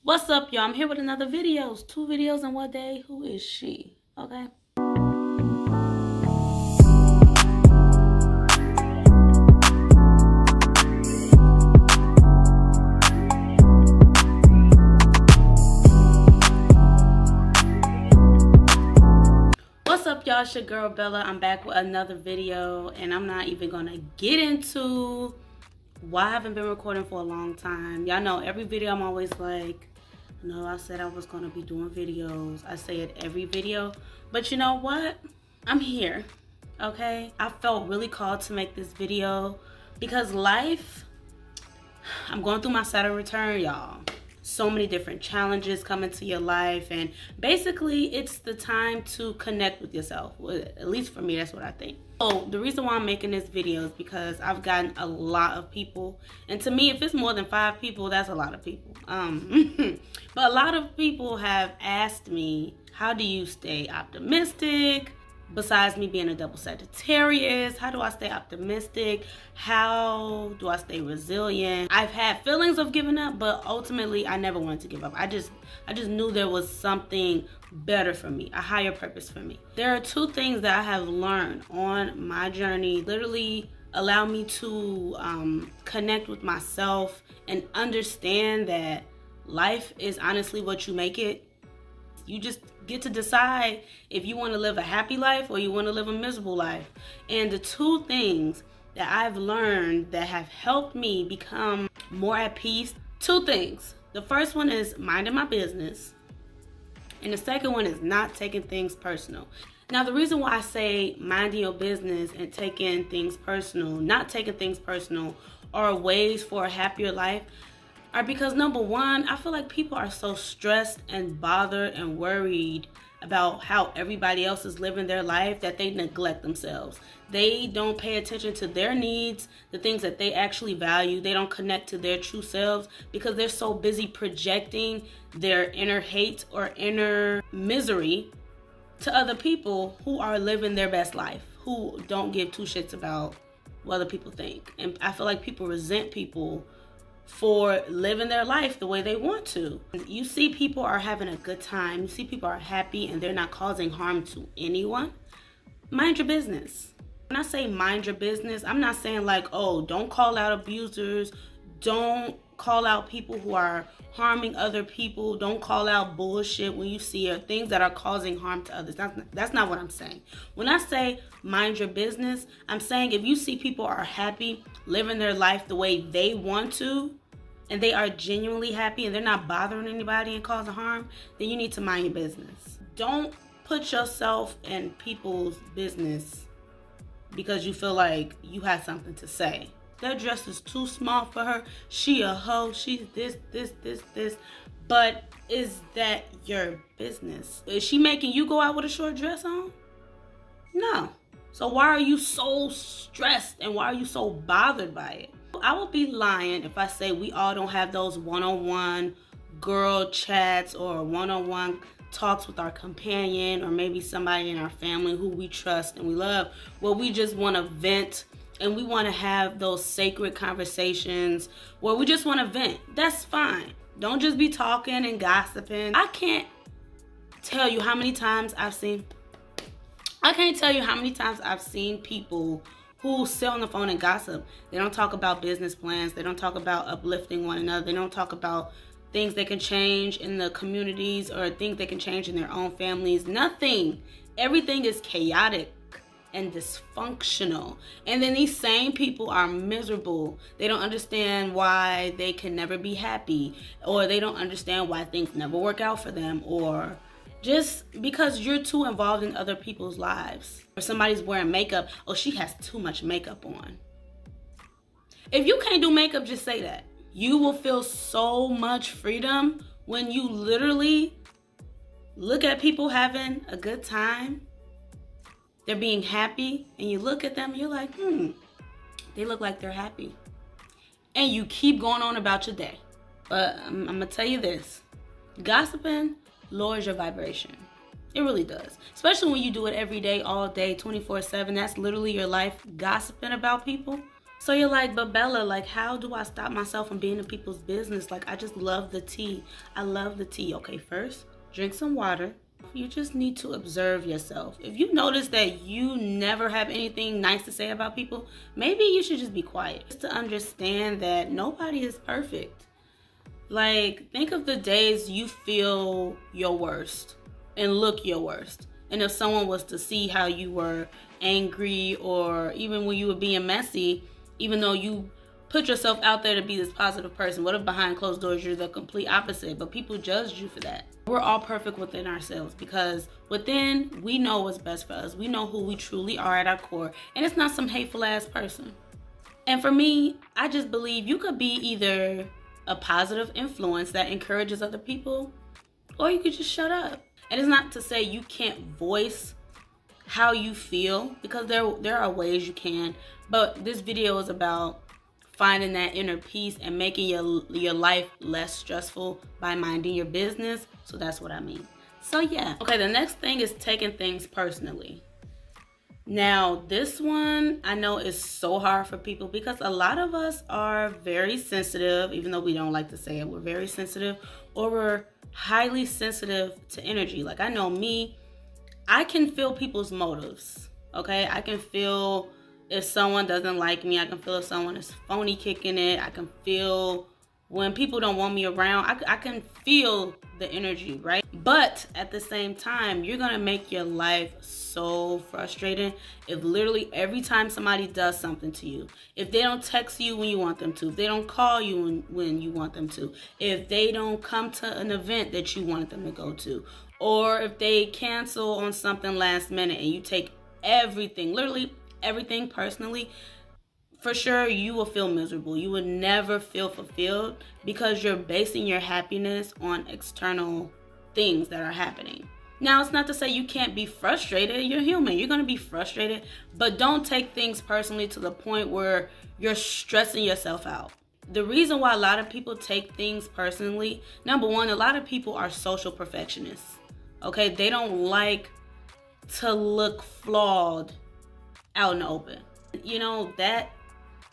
What's up, y'all? I'm here with another video. 2 videos in one day. Who is she? Okay. What's up, y'all? It's your girl Bella. I'm back with another video, and I'm not even gonna get into why I haven't been recording for a long time. Y'all know every video I'm always like, no, I said I was gonna be doing videos. I say it every video, but you know what? I'm here, okay? I felt really called to make this video because life, I'm going through my Saturn return, y'all. So many different challenges come into your life, and basically it's the time to connect with yourself. Well, at least for me, that's what I think. So the reason why I'm making this video is because I've gotten a lot of people, and to me, if it's more than 5 people, that's a lot of people. But a lot of people have asked me, how do you stay optimistic? Besides me being a double Sagittarius, how do I stay optimistic? How do I stay resilient? I've had feelings of giving up, but ultimately I never wanted to give up. I just knew there was something better for me, a higher purpose for me. There are 2 things that I have learned on my journey, literally allow me to connect with myself and understand that life is honestly what you make it. You just get to decide if you want to live a happy life or you want to live a miserable life. And the 2 things that I've learned that have helped me become more at peace, 2 things. The first one is minding my business, and the second one is not taking things personal. Now, the reason why I say minding your business and taking things personal, not taking things personal, are ways for a happier life are because, number one, I feel like people are so stressed and bothered and worried about how everybody else is living their life that they neglect themselves. They don't pay attention to their needs, the things that they actually value. They don't connect to their true selves because they're so busy projecting their inner hate or inner misery to other people who are living their best life, who don't give 2 shits about what other people think. And I feel like people resent people for living their life the way they want to. You see people are having a good time, you see people are happy, and they're not causing harm to anyone. Mind your business. When I say mind your business, I'm not saying like, oh, don't call out abusers, don't call out people who are harming other people, don't call out bullshit when you see it, things that are causing harm to others. That's not what I'm saying. When I say mind your business, I'm saying if you see people are happy, living their life the way they want to, and they are genuinely happy and they're not bothering anybody and causing harm, then you need to mind your business. Don't put yourself in people's business because you feel like you have something to say. That dress is too small for her. She a hoe. She's this. But is that your business? Is she making you go out with a short dress on? No. So why are you so stressed and why are you so bothered by it? I would be lying if I say we all don't have those one-on-one girl chats or one-on-one talks with our companion or maybe somebody in our family who we trust and we love, where we just want to vent and we want to have those sacred conversations where we just want to vent. That's fine. Don't just be talking and gossiping. I can't tell you how many times I've seen people who sit on the phone and gossip. They don't talk about business plans. They don't talk about uplifting one another. They don't talk about things they can change in the communities or things they can change in their own families. Nothing. Everything is chaotic and dysfunctional. And then these same people are miserable. They don't understand why they can never be happy, or they don't understand why things never work out for them, or just because you're too involved in other people's lives. Or somebody's wearing makeup, oh, she has too much makeup on. If you can't do makeup, just say that. You will feel so much freedom when you literally look at people having a good time. They're being happy, and you look at them and you're like, they look like they're happy. And you keep going on about your day. But I'm gonna tell you this, gossiping lowers your vibration. It really does. Especially when you do it every day, all day, 24/7. That's literally your life, gossiping about people. So you're like, but Bella, like, how do I stop myself from being in people's business? Like, I just love the tea. I love the tea. Okay, first, drink some water. You just need to observe yourself. If you notice that you never have anything nice to say about people, maybe you should just be quiet. Just to understand that nobody is perfect. Like, think of the days you feel your worst and look your worst. And if someone was to see how you were angry, or even when you were being messy, even though you put yourself out there to be this positive person, what if behind closed doors you're the complete opposite, but people judged you for that? We're all perfect within ourselves, because within, we know what's best for us. We know who we truly are at our core, and it's not some hateful ass person. And for me, I just believe you could be either a positive influence that encourages other people, or you could just shut up. And it's not to say you can't voice how you feel, because there are ways you can, but this video is about finding that inner peace and making your life less stressful by minding your business. So that's what I mean. So yeah. Okay, the next thing is taking things personally. Now, this one I know is so hard for people, because a lot of us are very sensitive, even though we don't like to say it. We're very sensitive, or we're highly sensitive to energy. Like, I know me, I can feel people's motives, okay? I can feel if someone doesn't like me. I can feel if someone is phony kicking it. I can feel when people don't want me around. I can feel the energy, right? But at the same time, you're gonna make your life so frustrating if literally every time somebody does something to you, if they don't text you when you want them to, if they don't call you when you want them to, if they don't come to an event that you wanted them to go to, or if they cancel on something last minute and you take everything, literally everything personally, for sure you will feel miserable. You will never feel fulfilled, because you're basing your happiness on external things that are happening. Now, it's not to say you can't be frustrated. You're human. You're going to be frustrated, but don't take things personally to the point where you're stressing yourself out. The reason why a lot of people take things personally, number one, a lot of people are social perfectionists. Okay, they don't like to look flawed out in the open. You know, that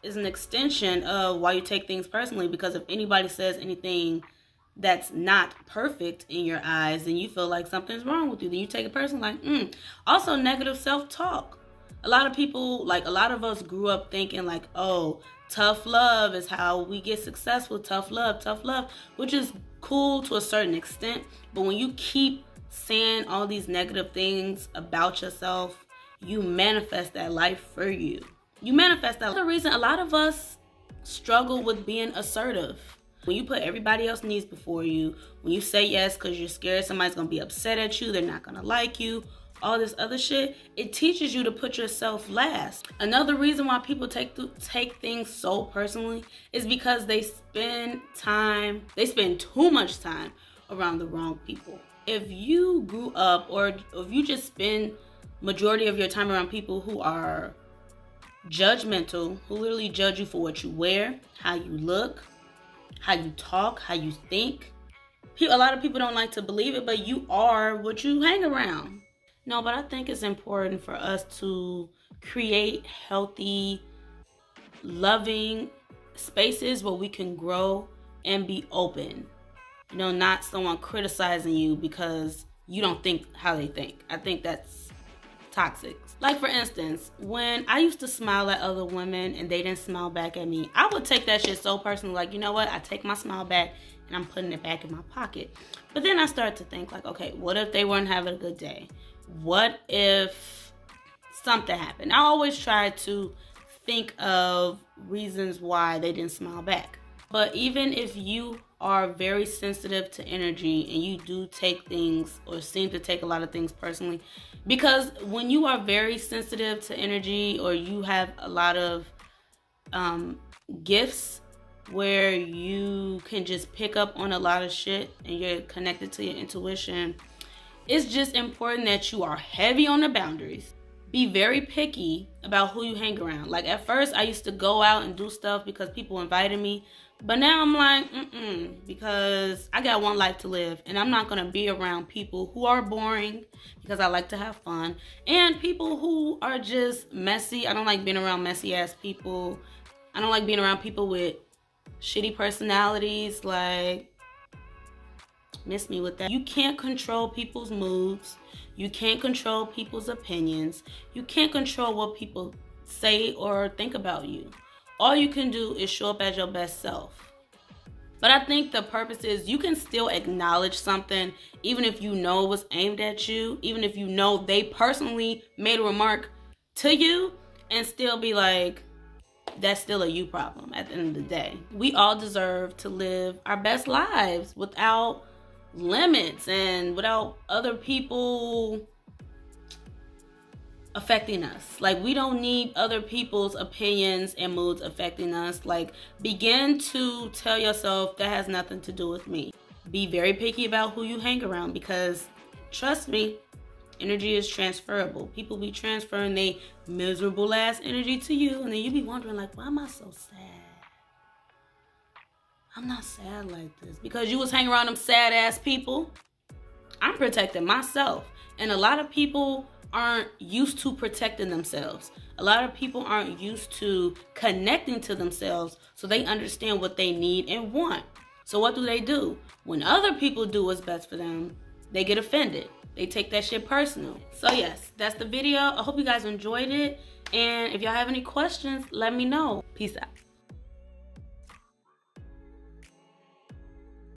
is an extension of why you take things personally, because if anybody says anything that's not perfect in your eyes, then you feel like something's wrong with you. Then you take it personally, like, Also, negative self-talk. A lot of people, like a lot of us grew up thinking like, oh, tough love is how we get successful. Tough love, which is cool to a certain extent. But when you keep saying all these negative things about yourself, you manifest that life for you. You manifest that. The reason a lot of us struggle with being assertive. When you put everybody else's needs before you, when you say yes because you're scared somebody's going to be upset at you, they're not going to like you, all this other shit, it teaches you to put yourself last. Another reason why people take things so personally is because they spend too much time around the wrong people. If you grew up, or if you just spend majority of your time around people who are judgmental, who literally judge you for what you wear, how you look, how you talk, how you think. A lot of people don't like to believe it, but you are what you hang around. No, but I think it's important for us to create healthy, loving spaces where we can grow and be open. You know, not someone criticizing you because you don't think how they think. I think that's toxic. Like, for instance, when I used to smile at other women and they didn't smile back at me, I would take that shit so personally. Like, you know what? I take my smile back and I'm putting it back in my pocket. But then I started to think like, okay, what if they weren't having a good day? What if something happened? I always try to think of reasons why they didn't smile back. But even if you are very sensitive to energy and you do take things, or seem to take a lot of things personally, because when you are very sensitive to energy, or you have a lot of gifts where you can just pick up on a lot of shit and you're connected to your intuition, it's just important that you are heavy on the boundaries. Be very picky about who you hang around. Like, at first I used to go out and do stuff because people invited me, but now I'm like, because I got one life to live, and I'm not going to be around people who are boring, because I like to have fun, and people who are just messy. I don't like being around messy ass people. I don't like being around people with shitty personalities. Like, miss me with that. You can't control people's moods. You can't control people's opinions. You can't control what people say or think about you. All you can do is show up as your best self. But I think the purpose is you can still acknowledge something even if you know it was aimed at you, even if you know they personally made a remark to you, and still be like, that's still a you problem at the end of the day. We all deserve to live our best lives without limits and without other people affecting us. Like, we don't need other people's opinions and moods affecting us. Like, begin to tell yourself that has nothing to do with me. Be very picky about who you hang around, because trust me, energy is transferable. People be transferring they miserable ass energy to you, and then you be wondering like, why am I so sad? I'm not sad like this. Because you was hanging around them sad ass people. I'm protecting myself. And a lot of people aren't used to protecting themselves. A lot of people aren't used to connecting to themselves so they understand what they need and want. So what do? When other people do what's best for them, they get offended. They take that shit personal. So yes, that's the video. I hope you guys enjoyed it. And if y'all have any questions, let me know. Peace out.